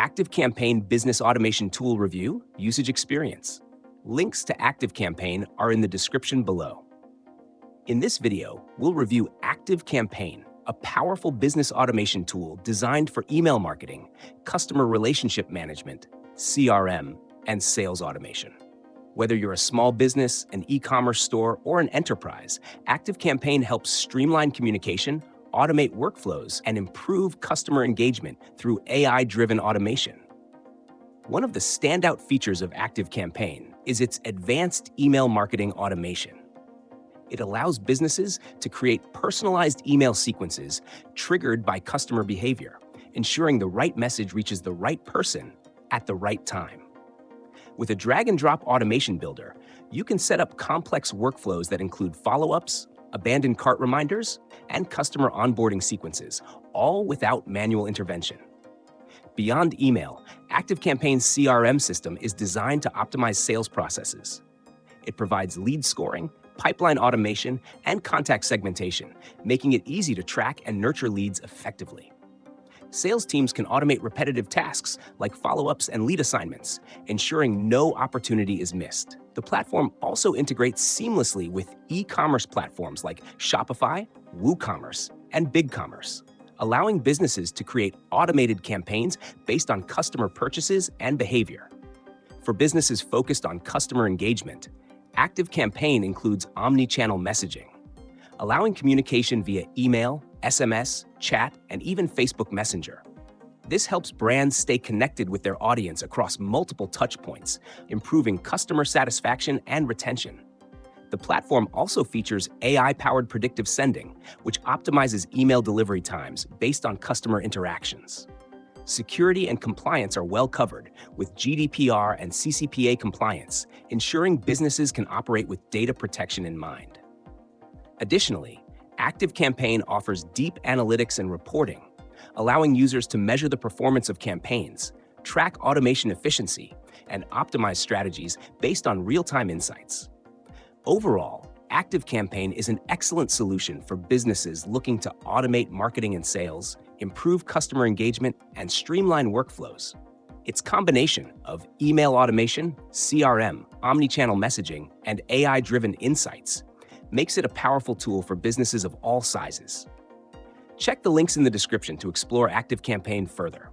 ActiveCampaign Business Automation Tool Review, Usage Experience. Links to ActiveCampaign are in the description below. In this video, we'll review ActiveCampaign, a powerful business automation tool designed for email marketing, customer relationship management, CRM, and sales automation. Whether you're a small business, an e-commerce store, or an enterprise, ActiveCampaign helps streamline communication, automate workflows, and improve customer engagement through AI-driven automation. One of the standout features of ActiveCampaign is its advanced email marketing automation. It allows businesses to create personalized email sequences triggered by customer behavior, ensuring the right message reaches the right person at the right time. With a drag-and-drop automation builder, you can set up complex workflows that include follow-ups, abandoned cart reminders, and customer onboarding sequences, all without manual intervention. Beyond email, ActiveCampaign's CRM system is designed to optimize sales processes. It provides lead scoring, pipeline automation, and contact segmentation, making it easy to track and nurture leads effectively. Sales teams can automate repetitive tasks like follow-ups and lead assignments, ensuring no opportunity is missed. The platform also integrates seamlessly with e-commerce platforms like Shopify, WooCommerce, and BigCommerce, allowing businesses to create automated campaigns based on customer purchases and behavior. For businesses focused on customer engagement, ActiveCampaign includes omni-channel messaging, allowing communication via email, SMS, chat, and even Facebook Messenger. This helps brands stay connected with their audience across multiple touchpoints, improving customer satisfaction and retention. The platform also features AI-powered predictive sending, which optimizes email delivery times based on customer interactions. Security and compliance are well covered, with GDPR and CCPA compliance, ensuring businesses can operate with data protection in mind. Additionally, ActiveCampaign offers deep analytics and reporting, allowing users to measure the performance of campaigns, track automation efficiency, and optimize strategies based on real-time insights. Overall, ActiveCampaign is an excellent solution for businesses looking to automate marketing and sales, improve customer engagement, and streamline workflows. Its combination of email automation, CRM, omnichannel messaging, and AI-driven insights makes it a powerful tool for businesses of all sizes. Check the links in the description to explore ActiveCampaign further.